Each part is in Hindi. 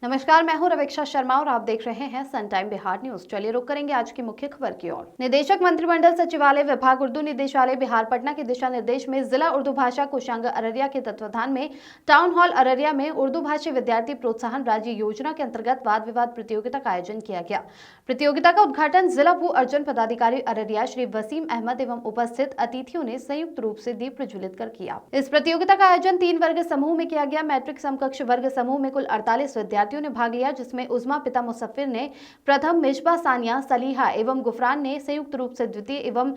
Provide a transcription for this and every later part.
नमस्कार, मैं हूं रवीक्षा शर्मा और आप देख रहे हैं सन टाइम बिहार न्यूज। चलिए रुक करेंगे आज की मुख्य खबर की ओर। निदेशक मंत्रिमंडल सचिवालय विभाग उर्दू निदेशालय बिहार पटना के दिशा निर्देश में जिला उर्दू भाषा कोषांग अररिया के तत्वाधान में टाउन हॉल अररिया में उर्दू भाषी विद्यार्थी प्रोत्साहन राज्य योजना के अंतर्गत वाद विवाद प्रतियोगिता का आयोजन किया गया। प्रतियोगिता का उद्घाटन जिला भू अर्जन पदाधिकारी अररिया श्री वसीम अहमद एवं उपस्थित अतिथियों ने संयुक्त रूप से दीप प्रज्वलित कर किया। इस प्रतियोगिता का आयोजन 3 वर्ग समूह में किया गया। मैट्रिक समकक्ष वर्ग समूह में कुल 48 विद्यार्थियों ने भाग लिया, जिसमें उजमा पिता मुसफ्फिर ने प्रथम, मिजबा सानिया, सलीहा एवं गुफरान ने संयुक्त रूप से द्वितीय एवं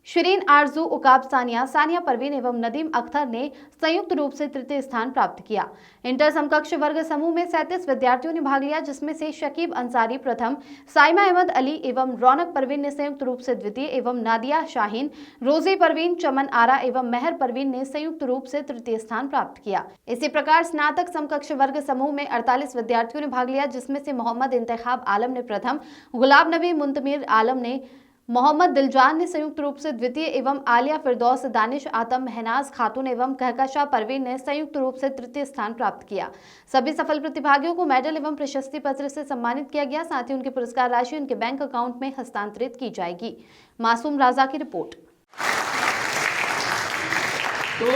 शिरीन आरजू, उकाब सानिया, सानिया परवीन एवं नदीम अख्तर ने संयुक्त रूप से तृतीय स्थान प्राप्त किया। इंटर समकक्ष वर्ग समूह में 37 विद्यार्थियों ने भाग लिया, जिसमें से शकीब अंसारी प्रथम, साइमा अहमद अली एवं रौनक परवीन ने संयुक्त रूप से द्वितीय एवं नादिया शाहीन, रोजी परवीन, चमन आरा एवं मेहर परवीन ने संयुक्त रूप से तृतीय स्थान प्राप्त किया। इसी प्रकार स्नातक समकक्ष वर्ग समूह में 48 विद्यार्थियों ने भाग लिया, जिसमें से मोहम्मद इंतखाब आलम ने प्रथम, गुलाब नबी मुंतमिर आलम ने, मोहम्मद दिलजान ने संयुक्त रूप से द्वितीय एवं आलिया फिरदौस, दानिश आतम, महनाज खातून एवं कहकशा परवीन ने संयुक्त रूप से तृतीय स्थान प्राप्त किया। सभी सफल प्रतिभागियों को मेडल एवं प्रशस्ति पत्र से सम्मानित किया गया। साथ ही उनकी पुरस्कार राशि उनके बैंक अकाउंट में हस्तांतरित की जाएगी। मासूम राजा की रिपोर्ट। तो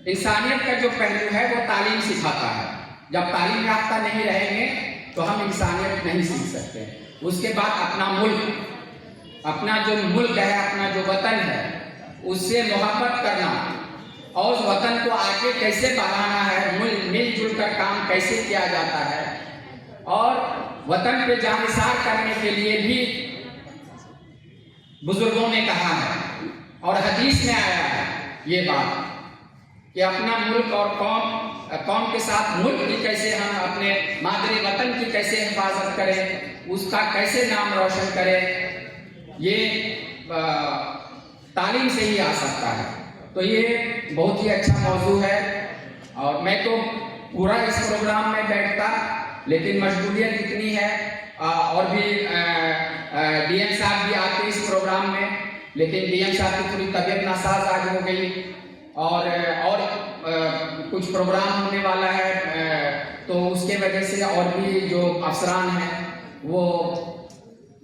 इंसानियत का जो पहलू है वो तालीम सिखाता है। जब तालीम याफ्ता नहीं रहेंगे तो हम इंसानियत नहीं सीख सकते। उसके बाद अपना जो मुल्क है, अपना जो वतन है, उससे मोहब्बत करना और उस वतन को आगे कैसे बढ़ाना है, मिलजुल कर काम कैसे किया जाता है, और वतन पे जानिसार करने के लिए भी बुजुर्गों ने कहा है और हदीस में आया है ये बात कि अपना मुल्क और कौम के साथ मुल्क की कैसे हम अपने मादरी वतन की कैसे हिफाजत करें, उसका कैसे नाम रोशन करें, ये तालीम से ही आ सकता है। तो ये बहुत ही अच्छा मौजू है और मैं तो पूरा इस प्रोग्राम में बैठता, लेकिन मजबूरियत इतनी है और भी डीएम साहब भी आते इस प्रोग्राम में, लेकिन डीएम साहब की थोड़ी तबीयत नासाज आज हो गई और कुछ प्रोग्राम होने वाला है, तो उसके वजह से और भी जो अफसरान हैं वो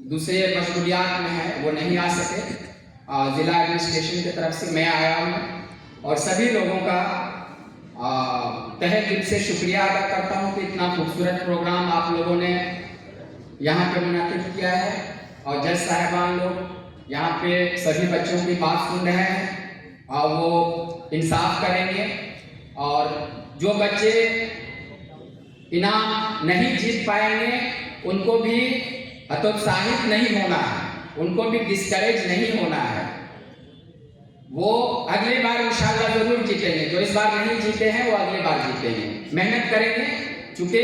दूसरे मशगूलियात में हैं, वो नहीं आ सके। ज़िला एडमिनिस्ट्रेशन की तरफ से मैं आया हूँ और सभी लोगों का तहे दिल से शुक्रिया अदा करता हूँ कि इतना खूबसूरत प्रोग्राम आप लोगों ने यहाँ पे मुनाकिद किया है और जज साहिबान लोग यहाँ पे सभी बच्चों की बात सुन रहे हैं और वो इंसाफ करेंगे। और जो बच्चे इनाम नहीं जीत पाएंगे उनको भी हतोत्साहित नहीं होना है, उनको भी डिस्करेज नहीं होना है। वो अगले बार इंशाल्लाह जरूर जीतेंगे। जो इस बार नहीं जीते हैं वो अगले बार जीतेंगे। मेहनत करेंगे, चूंकि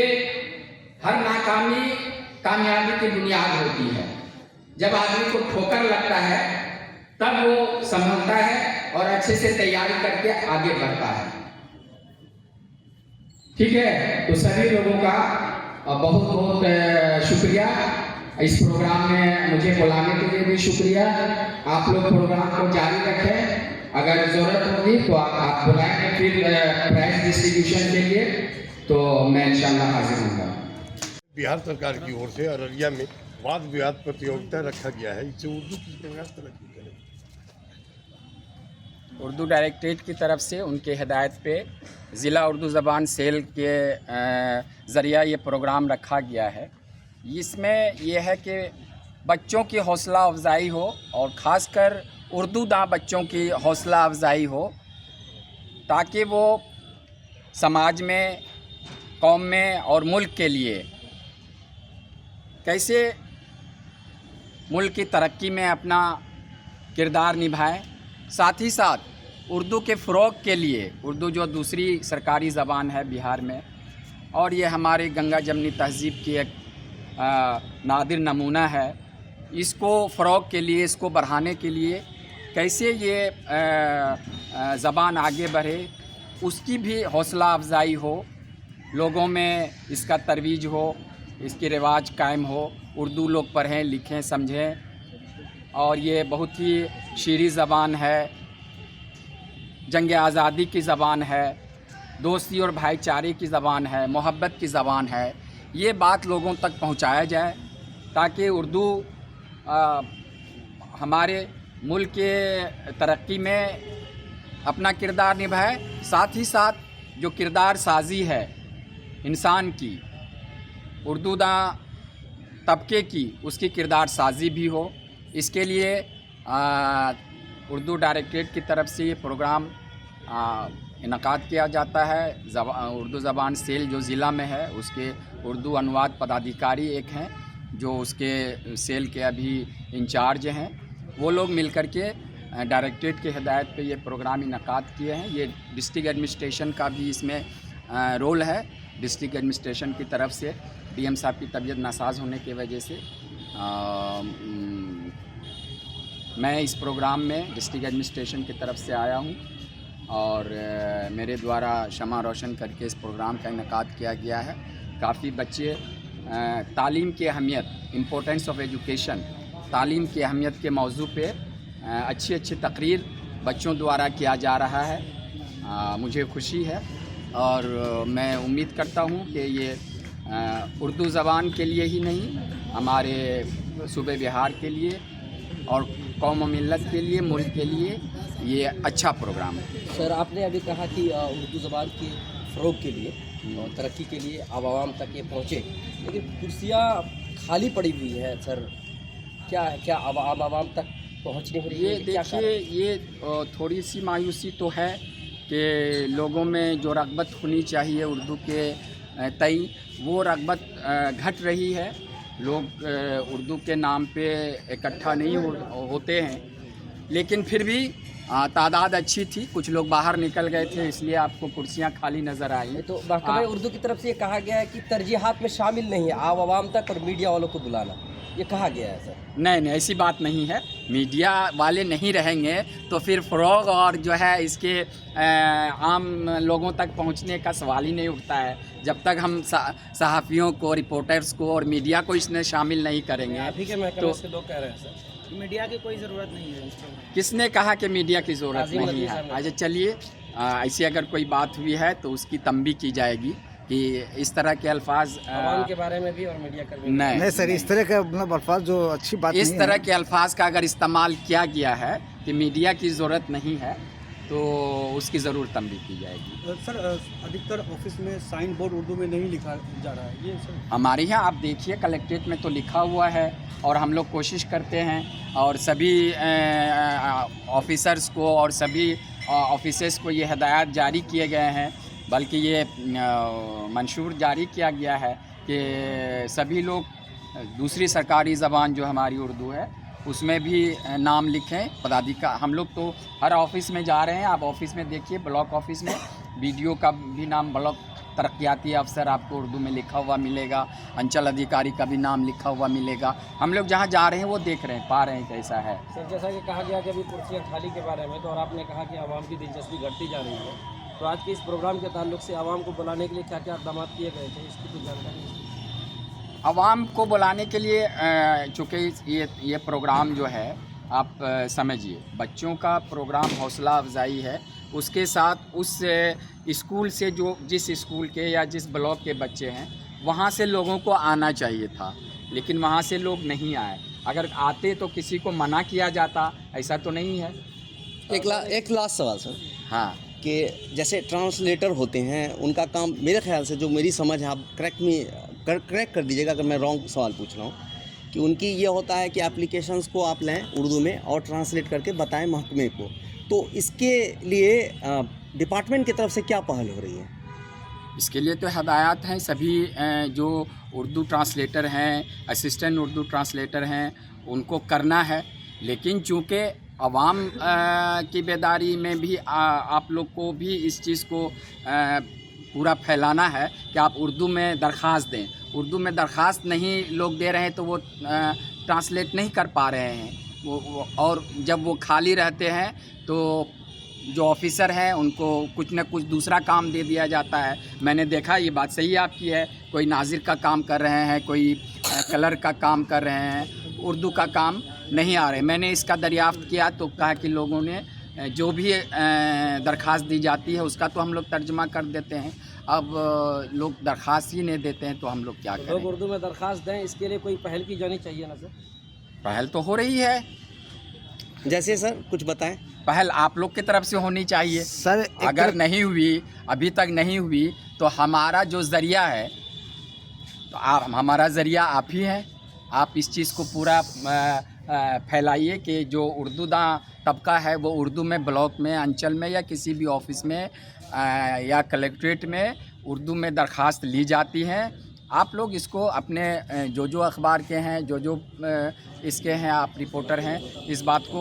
हर नाकामी कामयाबी की बुनियाद होती है। जब आदमी को ठोकर लगता है तब वो संभलता है और अच्छे से तैयारी करके आगे बढ़ता है। ठीक है, तो सभी लोगों का बहुत बहुत शुक्रिया। इस प्रोग्राम में मुझे बुलाने के लिए भी शुक्रिया। आप लोग प्रोग्राम को जारी रखें, अगर जरूरत होगी तो आप बुलाएंगे फिर प्राइज डिस्ट्रीब्यूशन के लिए, तो मैं इंशाल्लाह हाजिर होऊंगा। बिहार सरकार की ओर से अररिया में वाद विवाद प्रतियोगिता रखा गया है, इससे उर्दू की तरक्की करें। उर्दू डायरेक्टरेट की तरफ से उनके हिदायत पे ज़िला उर्दू ज़बान सेल के ज़रिया ये प्रोग्राम रखा गया है। इसमें यह है कि बच्चों की हौसला अफजाई हो और ख़ासकर उर्दू दां बच्चों की हौसला अफजाई हो, ताकि वो समाज में, कौम में और मुल्क के लिए कैसे मुल्क की तरक्की में अपना किरदार निभाएं। साथ ही साथ उर्दू के फ़रोग़ के लिए, उर्दू जो दूसरी सरकारी ज़बान है बिहार में और ये हमारे गंगा जमनी तहज़ीब की एक नादिर नमूना है, इसको फ़रोग़ के लिए, इसको बढ़ाने के लिए कैसे ये ज़बान आगे बढ़े, उसकी भी हौसला अफजाई हो, लोगों में इसका तरवीज हो, इसकी रिवाज कायम हो, उर्दू लोग पढ़ें, लिखें, समझें। और ये बहुत ही शीरी ज़बान है, जंग आज़ादी की ज़बान है दोस्ती और भाईचारे की ज़बान है, मोहब्बत की ज़बान है। ये बात लोगों तक पहुंचाया जाए ताकि उर्दू हमारे मुल्क के तरक्की में अपना किरदार निभाए, साथ ही साथ जो किरदार साजी है इंसान की, उर्दूदा तबके की, उसकी किरदार साजी भी हो। इसके लिए उर्दू डायरेक्टरेट की तरफ से ये प्रोग्राम इनकाद किया जाता है। उर्दू ज़बान सेल जो ज़िला में है उसके उर्दू अनुवाद पदाधिकारी एक हैं जो उसके सेल के अभी इंचार्ज हैं। वो लोग मिलकर के डायरेक्टरेट की हिदायत पे ये प्रोग्राम इनकाद किए हैं। ये डिस्ट्रिक्ट एडमिनिस्ट्रेशन का भी इसमें रोल है। डिस्ट्रिक्ट एडमिनिस्ट्रेशन की तरफ से डीएम साहब की तबीयत नासाज होने की वजह से मैं इस प्रोग्राम में डिस्ट्रिक्ट एडमिनिस्ट्रेशन की तरफ से आया हूँ और मेरे द्वारा शमा रोशन करके इस प्रोग्राम का इनकाद किया गया है। काफ़ी बच्चे तालीम की अहमियत, इम्पोर्टेंस ऑफ एजुकेशन, तालीम की अहमियत के मौजू पे अच्छी अच्छी तकरीर बच्चों द्वारा किया जा रहा है। मुझे खुशी है और मैं उम्मीद करता हूँ कि ये उर्दू ज़बान के लिए ही नहीं, हमारे सूबे बिहार के लिए और कौम व मिल्लत के लिए, मुल्क के लिए ये अच्छा प्रोग्राम है। सर, आपने अभी कहा कि उर्दू ज़बान के फ़रोग़ के लिए और तरक्की के लिए आवाम तक ये पहुँचे, लेकिन कुर्सियाँ खाली पड़ी हुई हैं सर, क्या आवाम तक पहुँच नहीं रही है? ये देखिए, ये थोड़ी सी मायूसी तो है कि लोगों में जो रग़बत होनी चाहिए उर्दू के तई, वो रग़बत घट रही है। लोग उर्दू के नाम पे इकट्ठा नहीं होते हैं, लेकिन फिर भी तादाद अच्छी थी। कुछ लोग बाहर निकल गए थे, इसलिए आपको कुर्सियां खाली नज़र आई। तो महकमा उर्दू की तरफ से ये कहा गया है कि तरजीहात में शामिल नहीं है आवाम तक और मीडिया वालों को बुलाना, ये कहा गया है सर। नहीं, ऐसी बात नहीं है। मीडिया वाले नहीं रहेंगे तो फिर फ़रोग़ और जो है इसके आम लोगों तक पहुंचने का सवाल ही नहीं उठता है। जब तक हम सहाफ़ियों को, रिपोर्टर्स को और मीडिया को इसमें शामिल नहीं करेंगे। अभी के महकमे से लोग कह रहे हैं सर मीडिया की कोई ज़रूरत नहीं है। किसने कहा कि मीडिया की ज़रूरत नहीं है? अच्छा चलिए, ऐसी अगर कोई बात हुई है तो उसकी तंबी की जाएगी कि इस तरह के अल्फाज आवाम के बारे में भी और मीडिया कर्मी नहीं सर, इस तरह का मतलब अल्फाज जो अच्छी बात इस तरह के अल्फाज का अगर इस्तेमाल किया गया है कि मीडिया की ज़रूरत नहीं है तो उसकी ज़रूर तंबी की जाएगी। सर, अधिकतर ऑफिस में साइन बोर्ड उर्दू में नहीं लिखा जा रहा है, ये सर हमारे यहाँ आप देखिए कलेक्ट्रेट में तो लिखा हुआ है और हम लोग कोशिश करते हैं और सभी ऑफिसर्स को और सभी ऑफिसर्स को ये हिदायत जारी किए गए हैं, बल्कि ये मंशूर जारी किया गया है कि सभी लोग दूसरी सरकारी ज़बान जो हमारी उर्दू है उसमें भी नाम लिखें। पदाधिकारी हम लोग तो हर ऑफिस में जा रहे हैं। आप ऑफिस में देखिए, ब्लॉक ऑफिस में बीडीओ का भी नाम, ब्लॉक तरक्याती अफसर आपको उर्दू में लिखा हुआ मिलेगा, अंचल अधिकारी का भी नाम लिखा हुआ मिलेगा। हम लोग जहाँ जा रहे हैं वो देख रहे हैं, पा रहे हैं कैसा है। सर, जैसा कि कहा गया कि अभी कुर्सियाँ खाली के बारे में, तो और आपने कहा कि आवाम की दिलचस्पी घटती जा रही है, तो आज के इस प्रोग्राम के ताल्लुक से आवाम को बुलाने के लिए क्या क्या इक़दाम किए गए थे, इसकी कुछ जानकारी? आवाम को बुलाने के लिए चूँकि ये प्रोग्राम जो है आप समझिए बच्चों का प्रोग्राम हौसला अफजाई है, उसके साथ उस स्कूल से जो जिस स्कूल के या जिस ब्लॉक के बच्चे हैं वहाँ से लोगों को आना चाहिए था, लेकिन वहाँ से लोग नहीं आए। अगर आते तो किसी को मना किया जाता, ऐसा तो नहीं है। एक लास्ट सवाल सर, हाँ, कि जैसे ट्रांसलेटर होते हैं उनका काम, मेरे ख्याल से जो मेरी समझ है, आप करेक्ट कर दीजिएगा अगर मैं रॉन्ग सवाल पूछ रहा हूँ, कि उनकी ये होता है कि एप्लीकेशंस को आप लें उर्दू में और ट्रांसलेट करके बताएं महकमे को, तो इसके लिए डिपार्टमेंट की तरफ से क्या पहल हो रही है? इसके लिए तो हदायत हैं सभी जो उर्दू ट्रांसलेटर हैं, असिस्टेंट उर्दू ट्रांसलेटर हैं, उनको करना है। लेकिन चूँकि अवाम की बेदारी में भी आप लोग को भी इस चीज़ को पूरा फैलाना है कि आप उर्दू में दरख्वास्त दें। उर्दू में दरख्वास्त नहीं लोग दे रहे हैं तो वो ट्रांसलेट नहीं कर पा रहे हैं और जब वो खाली रहते हैं तो जो ऑफिसर हैं उनको कुछ न कुछ दूसरा काम दे दिया जाता है। मैंने देखा, ये बात सही आपकी है, कोई नाजिर का काम कर रहे हैं, कोई कलर का काम कर रहे हैं, उर्दू का काम नहीं आ रहे। मैंने इसका दरियाफ्त किया तो कहा कि लोगों ने जो भी दरख्वास्त दी जाती है उसका तो हम लोग तर्जमा कर देते हैं। अब लोग दरख्वास्त ही नहीं देते हैं तो हम लोग क्या लोग करें। उर्दू में दरख्वास्त दें, इसके लिए कोई पहल की जानी चाहिए ना सर? पहल तो हो रही है, जैसे सर कुछ बताएं पहल आप लोग की तरफ से होनी चाहिए। सर। अगर नहीं हुई, अभी तक नहीं हुई, तो हमारा जो ज़रिया है, तो आप, हमारा ज़रिया आप ही है। आप इस चीज़ को पूरा फैलाइए कि जो उर्दूदां तबका है वो उर्दू में ब्लॉक में, अंचल में या किसी भी ऑफिस में या कलेक्ट्रेट में उर्दू में दरख्वास्त ली जाती हैं। आप लोग इसको अपने जो अखबार के हैं, जो इसके हैं, आप रिपोर्टर हैं, इस बात को